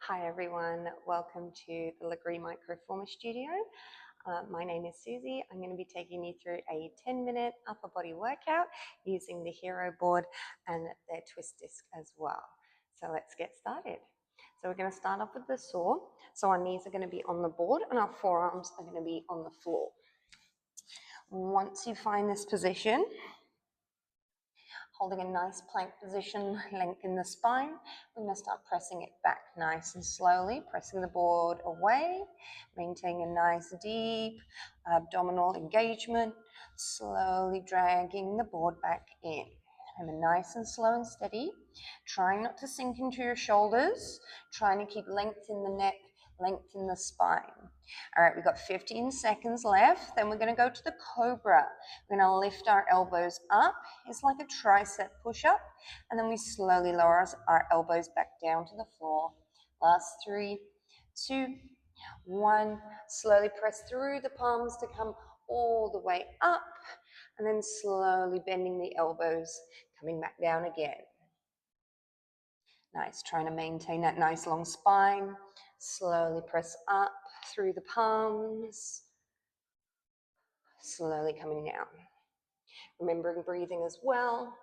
Hi everyone, welcome to the Lagree Microformer Studio. My name is Suzie. I'm going to be taking you through a 10-minute upper body workout using the HEROboard and their twist disc as well. So let's get started. So we're going to start off with the saw. So our knees are going to be on the board and our forearms are going to be on the floor. Once you find this position, holding a nice plank position, lengthen the spine. We're going to start pressing it back nice and slowly, pressing the board away, maintaining a nice deep abdominal engagement, slowly dragging the board back in. Remember, nice and slow and steady, trying not to sink into your shoulders, trying to keep length in the neck, length in the spine. All right, we've got 15 seconds left. Then we're going to go to the cobra. We're going to lift our elbows up. It's like a tricep push-up. And then we slowly lower our elbows back down to the floor. Last 3, 2, 1. Slowly press through the palms to come all the way up. And then slowly bending the elbows, coming back down again. Nice, trying to maintain that nice long spine. Slowly press up through the palms. Slowly coming down. Remembering breathing as well.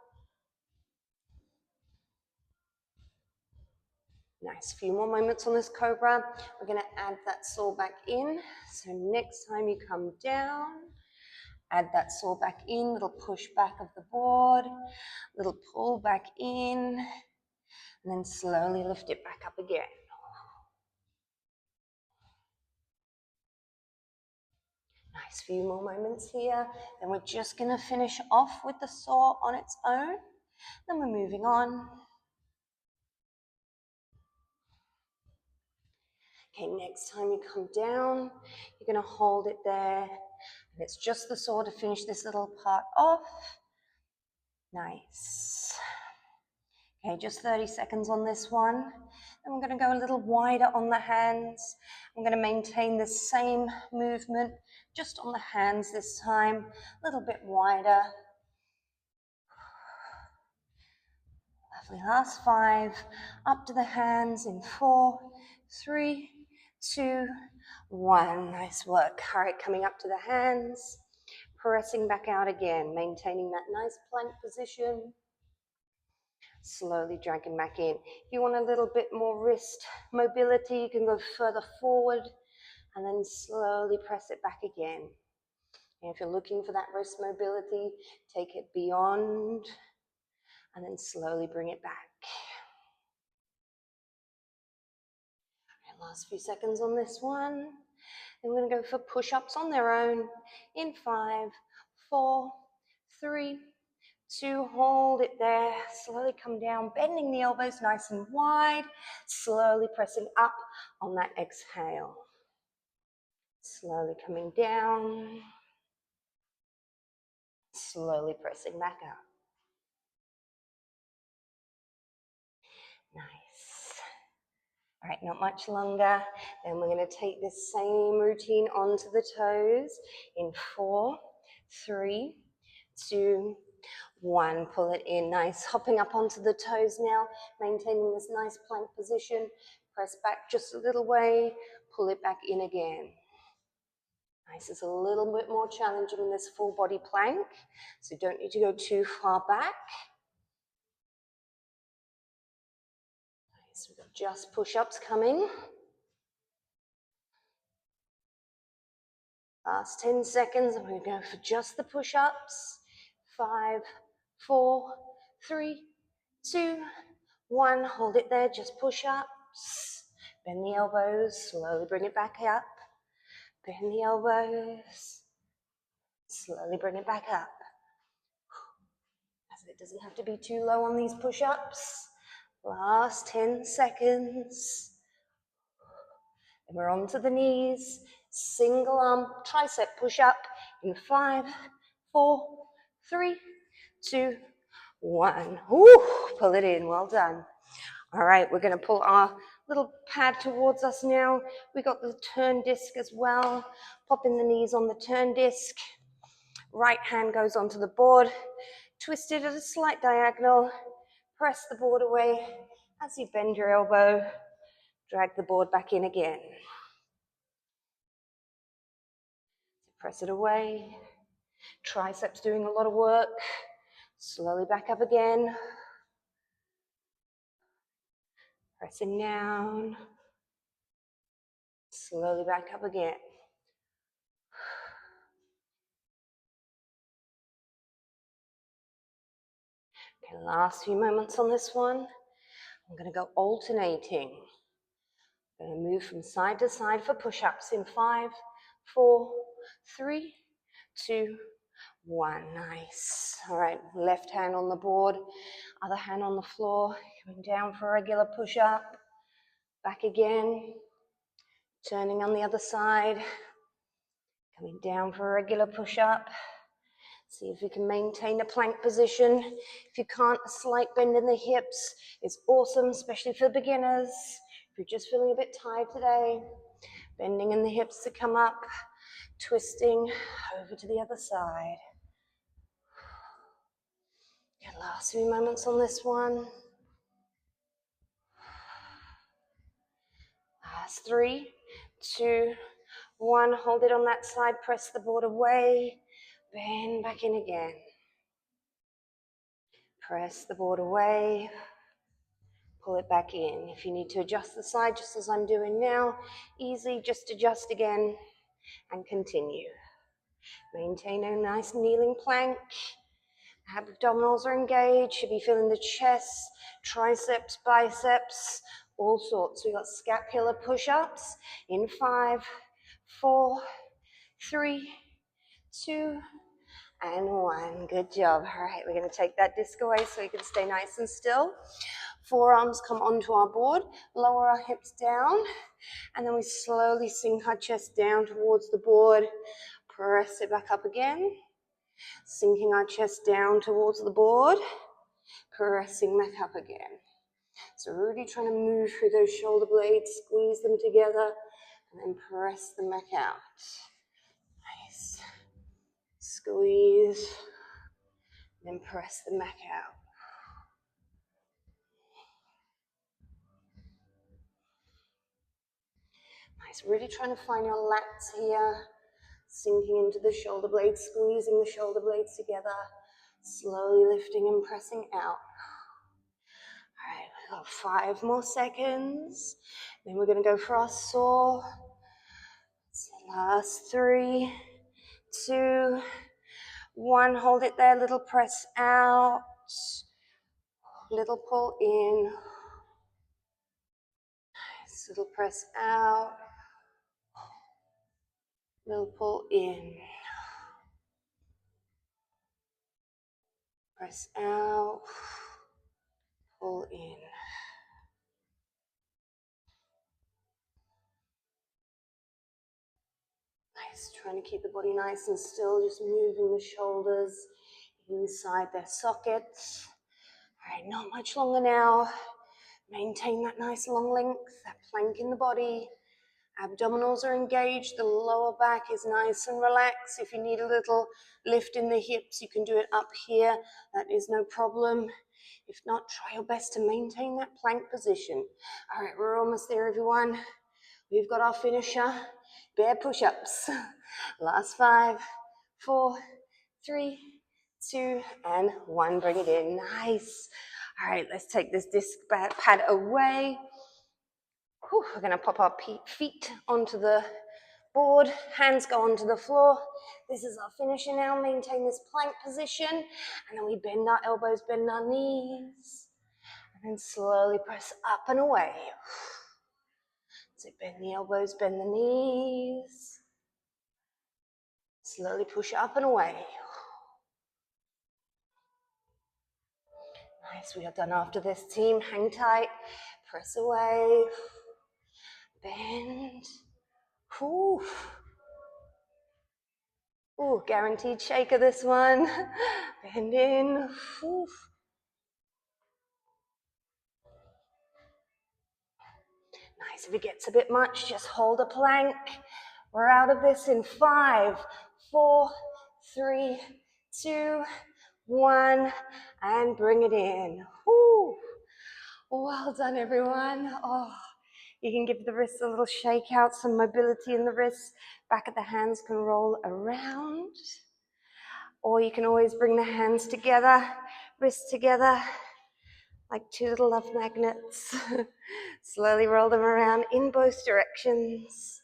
Nice, few more moments on this cobra. We're going to add that saw back in. So next time you come down, add that saw back in, little push back of the board, little pull back in, and then slowly lift it back up again. Nice, few more moments here. Then we're just going to finish off with the saw on its own. Then we're moving on. Okay, next time you come down, you're going to hold it there. And it's just the saw to finish this little part off. Nice. Okay, just 30 seconds on this one. Then we're going to go a little wider on the hands. I'm going to maintain the same movement, just on the hands this time, a little bit wider. Lovely, last 5, up to the hands in 4, 3, 2, 1. Nice work. All right, coming up to the hands, pressing back out again, maintaining that nice plank position. Slowly dragging back in. If you want a little bit more wrist mobility, you can go further forward and then slowly press it back again. And if you're looking for that wrist mobility, take it beyond and then slowly bring it back. All right, last few seconds on this one. Then we're going to go for push-ups on their own in 5, 4, 3, 2, hold it there, slowly come down, bending the elbows nice and wide, slowly pressing up on that exhale. Slowly coming down, slowly pressing back up. Nice. All right, not much longer. Then we're going to take this same routine onto the toes in 4, 3, 2, 1. Pull it in. Nice. Hopping up onto the toes now, maintaining this nice plank position. Press back just a little way. Pull it back in again. Nice. It's a little bit more challenging in this full body plank, so you don't need to go too far back. Nice. We've got just push-ups coming. Last 10 seconds. I'm going to go for just the push-ups. 5, 4, 3, 2, 1. Hold it there. Just push-ups. Bend the elbows. Slowly bring it back up. Bend the elbows. Slowly bring it back up. As it doesn't have to be too low on these push-ups. Last 10 seconds. And we're onto the knees. Single arm tricep push-up in 5, 4, 3, 2, 1. Woo, pull it in. Well done. All right, we're going to pull our little pad towards us now. We got the turn disc as well. Popping the knees on the turn disc. Right hand goes onto the board. Twist it at a slight diagonal. Press the board away as you bend your elbow. Drag the board back in again. Press it away. Triceps doing a lot of work. Slowly back up again. Pressing down. Slowly back up again. Okay, last few moments on this one. I'm going to go alternating. I'm going to move from side to side for push-ups in 5, 4, 3, 2, 1. Nice. All right, left hand on the board, other hand on the floor. Coming down for a regular push-up. Back again. Turning on the other side. Coming down for a regular push-up. See if you can maintain a plank position. If you can't, a slight bend in the hips is awesome, especially for beginners. If you're just feeling a bit tired today, bending in the hips to come up, twisting over to the other side. Okay, last few moments on this one. Last 3, 2, 1. Hold it on that side, press the board away, bend back in again. Press the board away, pull it back in. If you need to adjust the side, just as I'm doing now, easy, just adjust again and continue. Maintain a nice kneeling plank. Abdominals are engaged. Should be feeling the chest, triceps, biceps, all sorts. We got scapular push-ups in 5, 4, 3, 2, and 1. Good job. All right, we're going to take that disc away so we can stay nice and still. Forearms come onto our board, lower our hips down, and then we slowly sink our chest down towards the board. Press it back up again. Sinking our chest down towards the board. Pressing back up again. So really trying to move through those shoulder blades, squeeze them together, and then press them back out. Nice. Squeeze, then press them back out. Nice, really trying to find your lats here, sinking into the shoulder blades, squeezing the shoulder blades together, slowly lifting and pressing out. All right, we've got 5 more seconds. Then we're going to go for our saw. Last 3, 2, 1. Hold it there, little press out, little pull in, nice, little press out, little pull in, press out, pull in. Nice, trying to keep the body nice and still, just moving the shoulders inside their sockets. All right, not much longer now. Maintain that nice long length, that plank in the body. Abdominals are engaged, the lower back is nice and relaxed. If you need a little lift in the hips, you can do it up here. That is no problem. If not, try your best to maintain that plank position. All right, we're almost there, everyone. We've got our finisher, bear push-ups. Last 5, 4, 3, 2, and 1. Bring it in. Nice. All right, let's take this disc pad away. Whew, we're going to pop our feet onto the board, hands go onto the floor. This is our finisher now. Maintain this plank position, and then we bend our elbows, bend our knees, and then slowly press up and away. So bend the elbows, bend the knees. Slowly push up and away. Nice, we are done after this, team. Hang tight, press away, bend. Whew. Ooh, guaranteed shaker this one. Bend in. Whew. Nice, if it gets a bit much, just hold a plank. We're out of this in 5, 4, 3, 2, 1, and bring it in. Whew. Well done, everyone. Oh, You can give the wrists a little shake out, some mobility in the wrists. Back of the hands can roll around. Or you can always bring the hands together, wrists together, like two little love magnets. Slowly roll them around in both directions.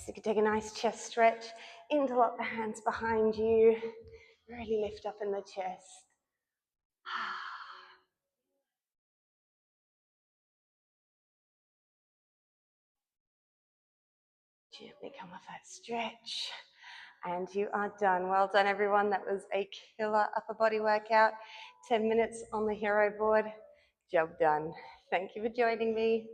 Nice, you can take a nice chest stretch, interlock the hands behind you, really lift up in the chest. Gently come off that stretch. And you are done. Well done, everyone. That was a killer upper body workout. 10 minutes on the HEROboard. Job done. Thank you for joining me.